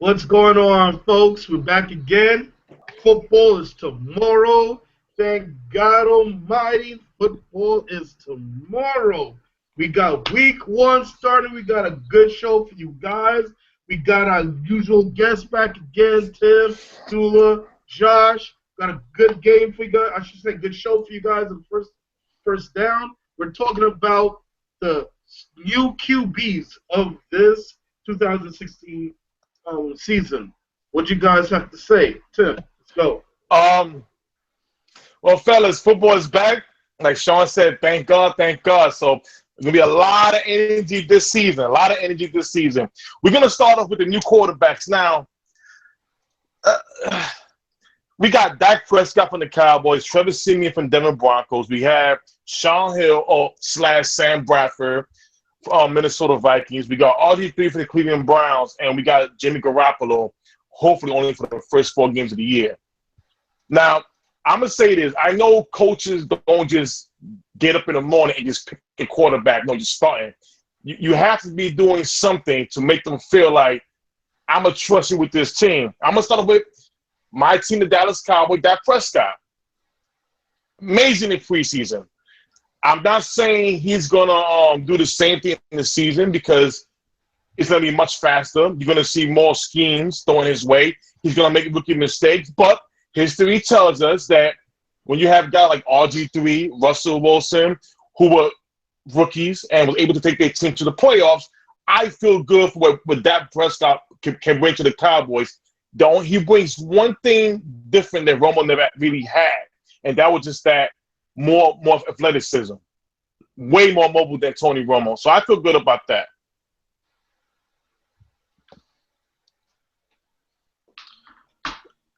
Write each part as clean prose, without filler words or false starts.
What's going on, folks? We're back again. Football is tomorrow. Thank God Almighty, football is tomorrow. We got week 1 starting. We got a good show for you guys. We got our usual guests back again, Tim, Tula, Josh. Got a good game for you guys. I should say good show for you guys in first down. We're talking about the new QBs of this 2016 season. What you guys have to say? Tim, let's go. Well, fellas, football is back. Like Shaun said, thank God, thank God. So there's going to be a lot of energy this season, We're going to start off with the new quarterbacks. Now, we got Dak Prescott from the Cowboys, Trevor Siemian from Denver Broncos. We have Shaun Hill / Sam Bradford from Minnesota Vikings. We got RG3 for the Cleveland Browns, and we got Jimmy Garoppolo, hopefully only for the first 4 games of the year. Now, I'm going to say this. I know coaches don't just get up in the morning and just pick a quarterback. No, just starting. You have to be doing something to make them feel like, I'm going to trust you with this team. I'm going to start with my team, the Dallas Cowboys, Dak Prescott. Amazing in preseason. I'm not saying he's going to do the same thing in the season because it's going to be much faster. You're going to see more schemes thrown his way. He's going to make rookie mistakes. But history tells us that when you have guys like RG3, Russell Wilson, who were rookies and was able to take their team to the playoffs, I feel good for what Dak Prescott can bring to the Cowboys. He brings one thing different that Romo never really had, and that was just that more athleticism, way more mobile than Tony Romo. So I feel good about that.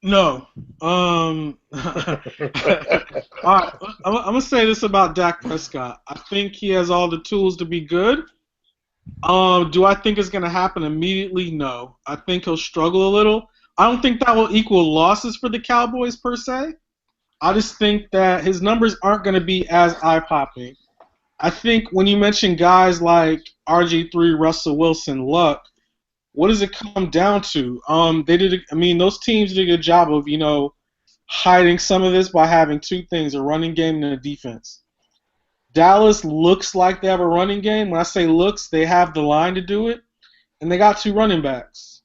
No. All right. I'm going to say this about Dak Prescott. I think he has all the tools to be good. Do I think it's going to happen immediately? No. I think he'll struggle a little. I don't think that will equal losses for the Cowboys per se. I just think that his numbers aren't going to be as eye-popping. I think when you mention guys like RG3, Russell Wilson, Luck, what does it come down to? Those teams did a good job of, hiding some of this by having 2 things, a running game and a defense. Dallas looks like they have a running game. When I say looks, they have the line to do it, and they got 2 running backs.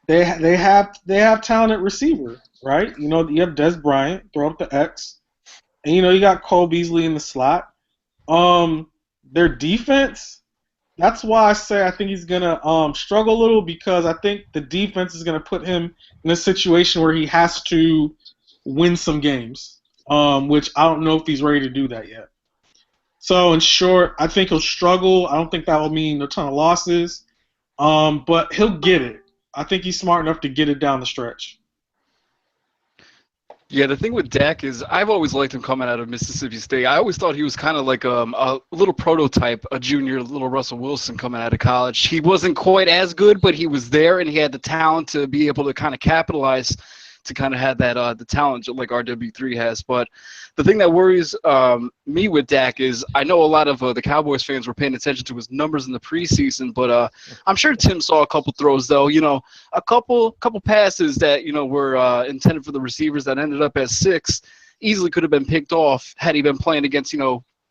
They have talented receiver, right? You have Des Bryant, throw up the X, and you got Cole Beasley in the slot. Their defense, that's why I say I think he's gonna struggle a little, because I think the defense is gonna put him in a situation where he has to win some games, which I don't know if he's ready to do that yet. So in short, I think he'll struggle. I don't think that will mean a ton of losses, but he'll get it. I think he's smart enough to get it down the stretch. Yeah, the thing with Dak is I've always liked him coming out of Mississippi State. I always thought he was kind of like a little prototype, a junior little Russell Wilson coming out of college. He wasn't quite as good, but he was there, and he had the talent to be able to kind of capitalize, to kind of have that the talent like RW3 has. But the thing that worries me with Dak is I know a lot of the Cowboys fans were paying attention to his numbers in the preseason, but I'm sure Tim saw a couple throws, though. A couple passes that were intended for the receivers that ended up as 6 easily could have been picked off had he been playing against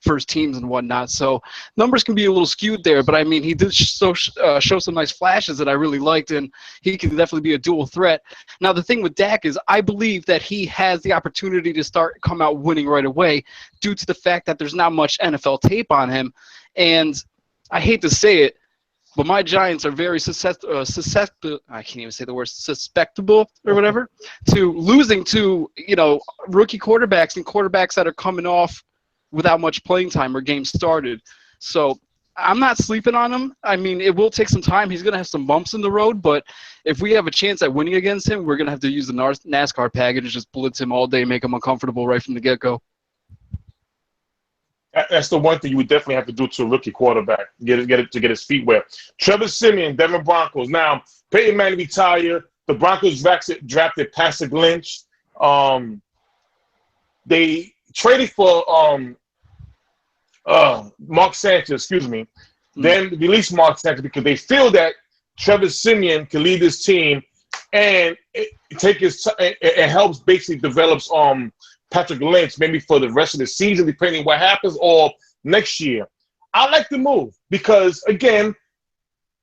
first teams and whatnot. So numbers can be a little skewed there, but I mean, he did show some nice flashes that I really liked, and he can definitely be a dual threat. Now, the thing with Dak is I believe that he has the opportunity to come out winning right away due to the fact that there's not much NFL tape on him. And I hate to say it, but my Giants are very susceptible, I can't even say the word, susceptible or whatever, to losing to, rookie quarterbacks and quarterbacks that are coming off without much playing time or games started. So I'm not sleeping on him. I mean, it will take some time. He's going to have some bumps in the road, but if we have a chance at winning against him, we're going to have to use the NASCAR package and just blitz him all day, make him uncomfortable right from the get-go. That's the one thing you would definitely have to do to a rookie quarterback, get his feet wet. Trevor Siemian, Denver Broncos. Now, Peyton Manning retired. The Broncos drafted Patrick Lynch. They traded for Mark Sanchez, then released Mark Sanchez because they feel that Trevor Siemian can lead this team and it helps basically develops Patrick Lynch maybe for the rest of the season, depending what happens, or next year. I like the move because, again,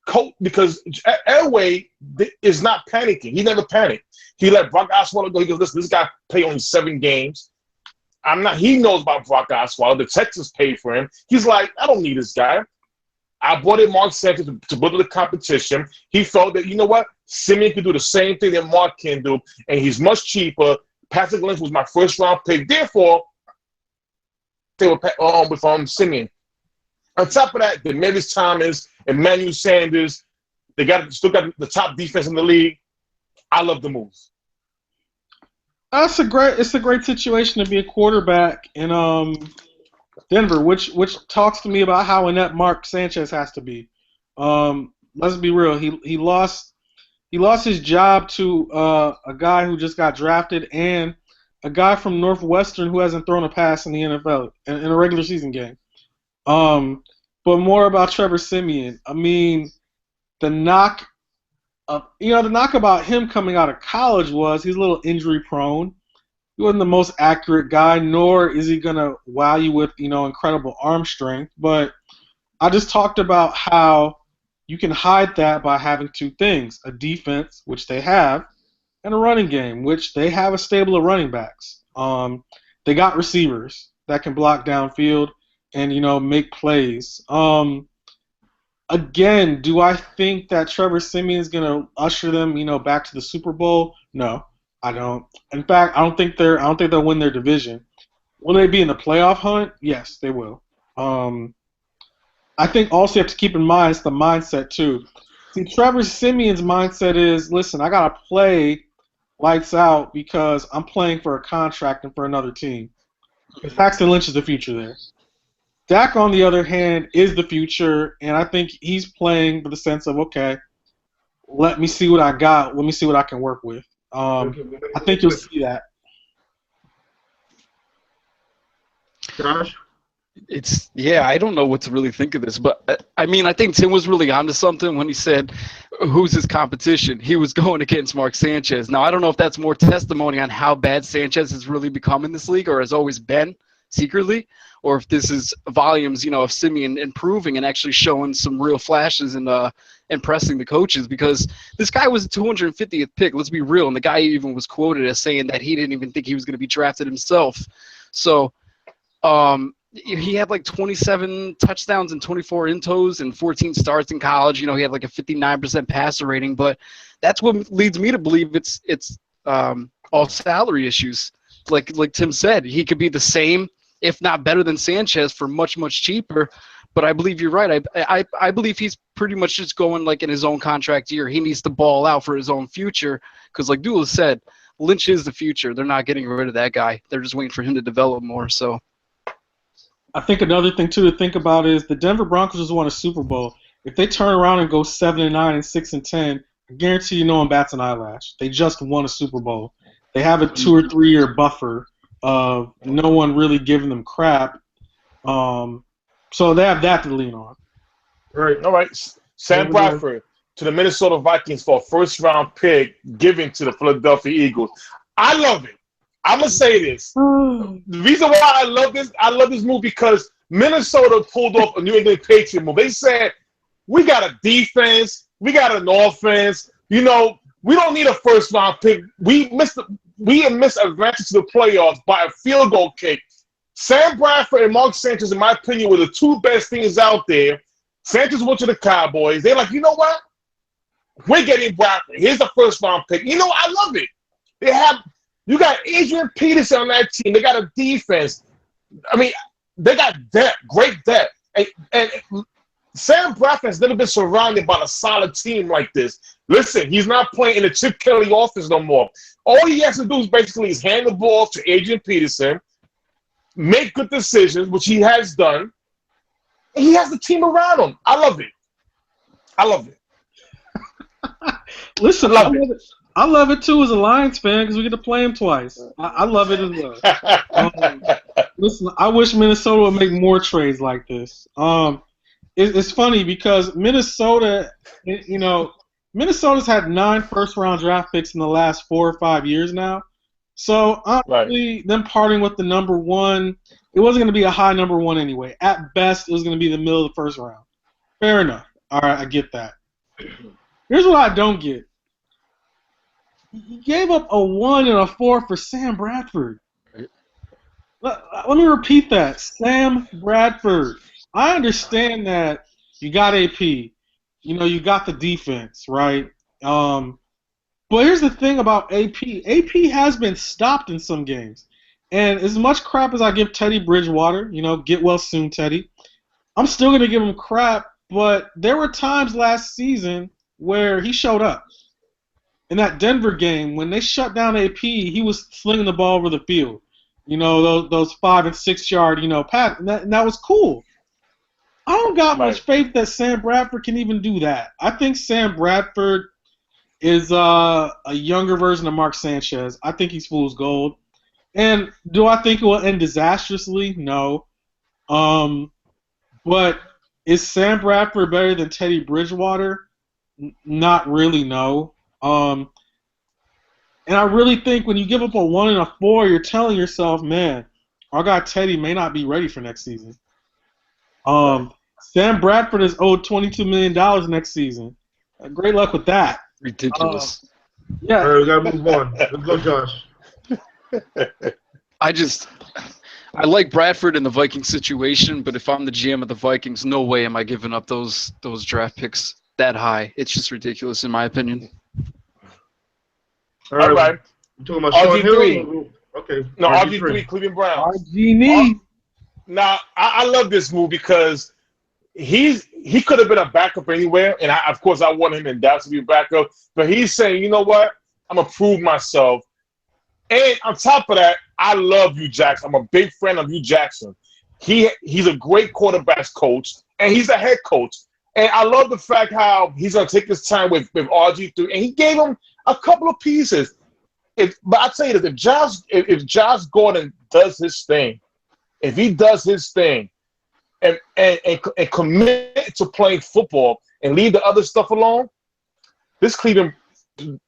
Elway is not panicking. He never panicked. He let Brock Osweiler go. He goes, listen, this guy played only 7 games. He knows about Brock Osweiler. The Texans paid for him. He's like, I don't need this guy. I brought in Mark Sanchez to build the competition. He felt that, you know what, Simien can do the same thing that Mark can do, and he's much cheaper. Patrick Lynch was my first-round pick. Therefore, they were with Simien. On top of that, Demaryius Thomas, Emmanuel Sanders, they still got the top defense in the league. I love the move. It's a great situation to be a quarterback in Denver, which talks to me about how inept Mark Sanchez has to be. Let's be real. He lost his job to a guy who just got drafted and a guy from Northwestern who hasn't thrown a pass in the NFL in a regular season game. But more about Trevor Siemian. I mean, the knock about him coming out of college was he's a little injury prone. He wasn't the most accurate guy, nor is he gonna wow you with incredible arm strength. But I just talked about how you can hide that by having 2 things: a defense, which they have, and a running game, which they have a stable of running backs. They got receivers that can block downfield and make plays. Again, do I think that Trevor Siemian is going to usher them back to the Super Bowl? No, I don't. In fact, I don't think they'll win their division. Will they be in the playoff hunt? Yes, they will. I think also you have to keep in mind it's the mindset too. See, Trevor Siemian's mindset is, listen, I gotta play lights out because I'm playing for a contract and for another team. Paxton Lynch is the future there. Dak, on the other hand, is the future, and I think he's playing with the sense of, okay, let me see what I got. Let me see what I can work with. I think you'll see that. Josh? I don't know what to really think of this, but I mean, I think Tim was really onto something when he said, who's his competition? He was going against Mark Sanchez. Now, I don't know if that's more testimony on how bad Sanchez has really become in this league or has always been secretly, or if this is volumes, of Simien improving and actually showing some real flashes and impressing the coaches, because this guy was a 250th pick, let's be real, and the guy even was quoted as saying that he didn't even think he was going to be drafted himself. So, he had like 27 touchdowns and 24 intos and 14 starts in college. He had like a 59% passer rating, but that's what leads me to believe it's all salary issues. Like Tim said, he could be the same, if not better than Sanchez for much, much cheaper. But I believe you're right. I believe he's pretty much just going like in his own contract year. He needs to ball out for his own future because, like Dula said, Lynch is the future. They're not getting rid of that guy. They're just waiting for him to develop more. So. I think another thing too to think about is the Denver Broncos just won a Super Bowl. If they turn around and go 7-9 and 6-10, I guarantee you no one bats an eyelash. They just won a Super Bowl. They have a 2 or 3 year buffer of no one really giving them crap. So they have that to lean on. Right. All right. Sam Bradford to the Minnesota Vikings for a first-round pick given to the Philadelphia Eagles. I love it. I'm going to say this. The reason why I love this move because Minnesota pulled off a New England Patriot move. They said, we got a defense. We got an offense. We don't need a first-round pick. We missed advantage to the playoffs by a field goal kick. Sam Bradford and Mark Sanchez, in my opinion, were the 2 best things out there. Sanchez went to the Cowboys. They're like, you know what? We're getting Bradford. Here's the first-round pick. I love it. You got Adrian Peterson on that team. They got a defense. I mean, they got depth, great depth. And Sam Bradford has never been surrounded by a solid team like this. Listen, he's not playing in the Chip Kelly offense no more. All he has to do is basically hand the ball to Adrian Peterson, make good decisions, which he has done, and he has the team around him. I love it. Listen, I love it too as a Lions fan because we get to play him twice. I love it as well. Listen, I wish Minnesota would make more trades like this. It's funny because Minnesota, Minnesota's had 9 first-round draft picks in the last 4 or 5 years now. So, honestly, them parting with the number 1, it wasn't going to be a high number 1 anyway. At best, it was going to be the middle of the first round. Fair enough. All right, I get that. Here's what I don't get. He gave up a 1 and a 4 for Sam Bradford. Let me repeat that. Sam Bradford. I understand that you got AP. You got the defense, right? But here's the thing about AP. AP has been stopped in some games. And as much crap as I give Teddy Bridgewater, get well soon, Teddy, I'm still going to give him crap. But there were times last season where he showed up. In that Denver game, when they shut down AP, he was slinging the ball over the field. Those 5 and 6 yard, pat, and that was cool. I don't got much faith that Sam Bradford can even do that. I think Sam Bradford is a younger version of Mark Sanchez. I think he's fool's gold. And do I think it will end disastrously? No. But is Sam Bradford better than Teddy Bridgewater? Not really, no. And I really think when you give up a 1 and a 4, you're telling yourself, man, our guy Teddy may not be ready for next season. Sam Bradford is owed $22 million next season. Great luck with that. Ridiculous. Yeah. All right, we gotta move on. Let's go, Josh. I like Bradford in the Vikings situation, but if I'm the GM of the Vikings, no way am I giving up those draft picks that high. It's just ridiculous, in my opinion. All right. You talking about Shaun Hill? Okay. No, RG3, Cleveland Browns. RG. Now, I love this move because he could have been a backup anywhere, and of course I want him in Dallas to be a backup. But he's saying, you know what? I'm gonna prove myself. And on top of that, I love Hugh Jackson. I'm a big fan of Hugh Jackson. He's a great quarterbacks coach, and he's a head coach. And I love the fact how he's gonna take his time with RG3, and he gave him a couple of pieces. But I tell you this, if Josh Gordon does his thing, if he does his thing, and commit to playing football and leave the other stuff alone, this Cleveland,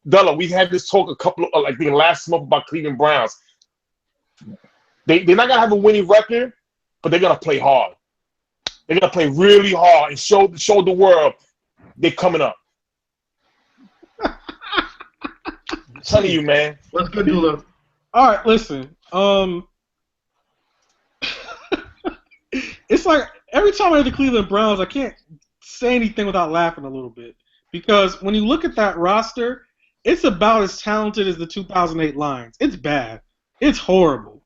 Della, we had this talk the last month about Cleveland Browns. They're not gonna have a winning record, but they're gonna play hard. They're gonna play really hard and show the world they're coming up. I'm telling you, man. What's good, Dula? All right, listen. It's like every time I hear the Cleveland Browns, I can't say anything without laughing a little bit. Because when you look at that roster, it's about as talented as the 2008 Lions. It's bad. It's horrible.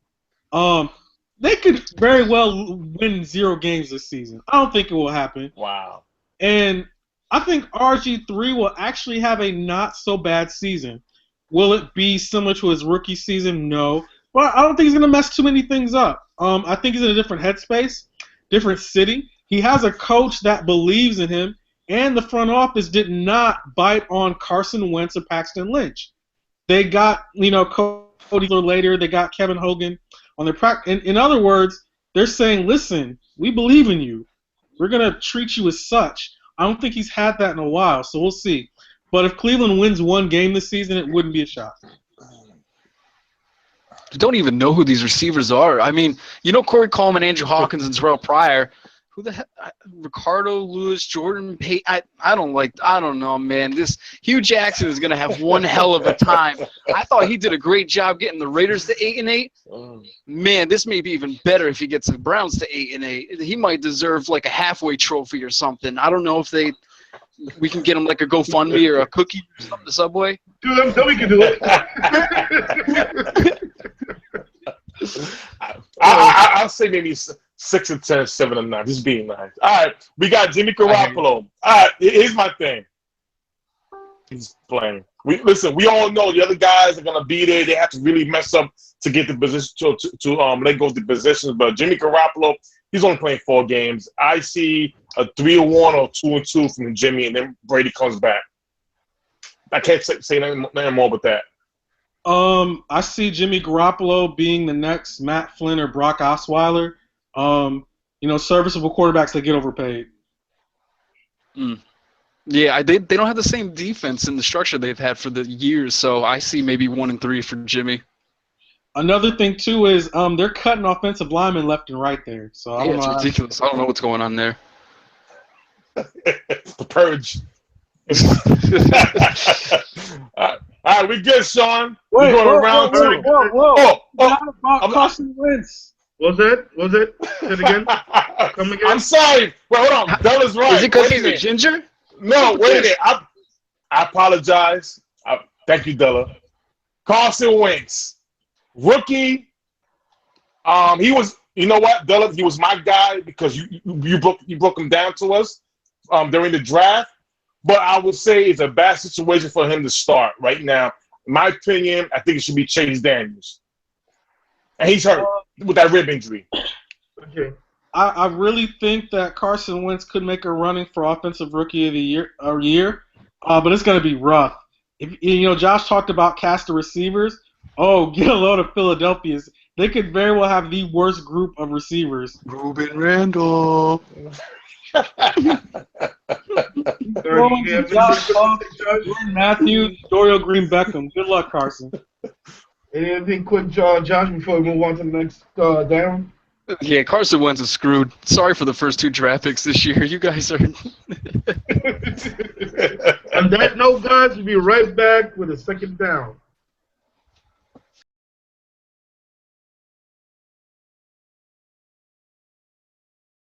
They could very well win 0 games this season. I don't think it will happen. Wow. And I think RG3 will actually have a not-so-bad season. Will it be similar to his rookie season? No. But I don't think he's going to mess too many things up. I think he's in a different headspace, different city. He has a coach that believes in him, and the front office did not bite on Carson Wentz or Paxton Lynch. They got, Cody later. They got Kevin Hogan on their practice. In other words, they're saying, listen, we believe in you. We're going to treat you as such. I don't think he's had that in a while, so we'll see. But if Cleveland wins 1 game this season, it wouldn't be a shock. You don't even know who these receivers are. I mean, Corey Coleman, Andrew Hawkins, and Terrell Pryor. Who the heck? Ricardo, Lewis, Jordan, Payton. I don't know, man. This Hugh Jackson is going to have one hell of a time. I thought he did a great job getting the Raiders to 8-8. Man, this may be even better if he gets the Browns to 8-8. He might deserve like a halfway trophy or something. I don't know if we can get him like a GoFundMe or a cookie or something to Subway. Dude, we can do it. I'll say maybe 6 and 10, 7 and 9. Just being nice. All right, we got Jimmy Garoppolo. All right, here's my thing. He's playing. We all know the other guys are gonna be there. They have to really mess up to get the position to let go of the positions. But Jimmy Garoppolo, he's only playing 4 games. I see a 3-1 or 2-2 from Jimmy, and then Brady comes back. I can't say nothing more but that. I see Jimmy Garoppolo being the next Matt Flynn or Brock Osweiler. Serviceable quarterbacks that get overpaid. Yeah, they don't have the same defense and the structure they've had for the years, so I see maybe 1-3 for Jimmy. Another thing too is they're cutting offensive linemen left and right there. So I Yeah, don't it's know. ridiculous. I don't know what's going on there. The purge. All right, we good, Shaun. We're going to round two. Whoa. Not Oh, about Carson Wentz. Was it? Say it again. Come again. I'm sorry. Wait, hold on. Bella's right. Is it because Wait a he's a minute. ginger? No, wait a minute. I apologize. Thank you, Della. Carson Wentz, rookie. He was. You know what, Della? He was my guy because you broke him down to us during the draft. But I would say it's a bad situation for him to start right now. In my opinion, I think it should be Chase Daniels, and he's hurt with that rib injury. Okay. I really think that Carson Wentz could make a running for offensive rookie of the year, but it's going to be rough. If Josh talked about cast of receivers. Oh, get a load of Philadelphia's. They could very well have the worst group of receivers. Ruben Randall. Matthews, Dorial Green Beckham. Good luck, Carson. Anything quick, Josh, before we move on to the next down? Yeah, Carson Wentz is screwed. Sorry for the first 2 draft picks this year. You guys are. On that note, guys, we'll be right back with a second down.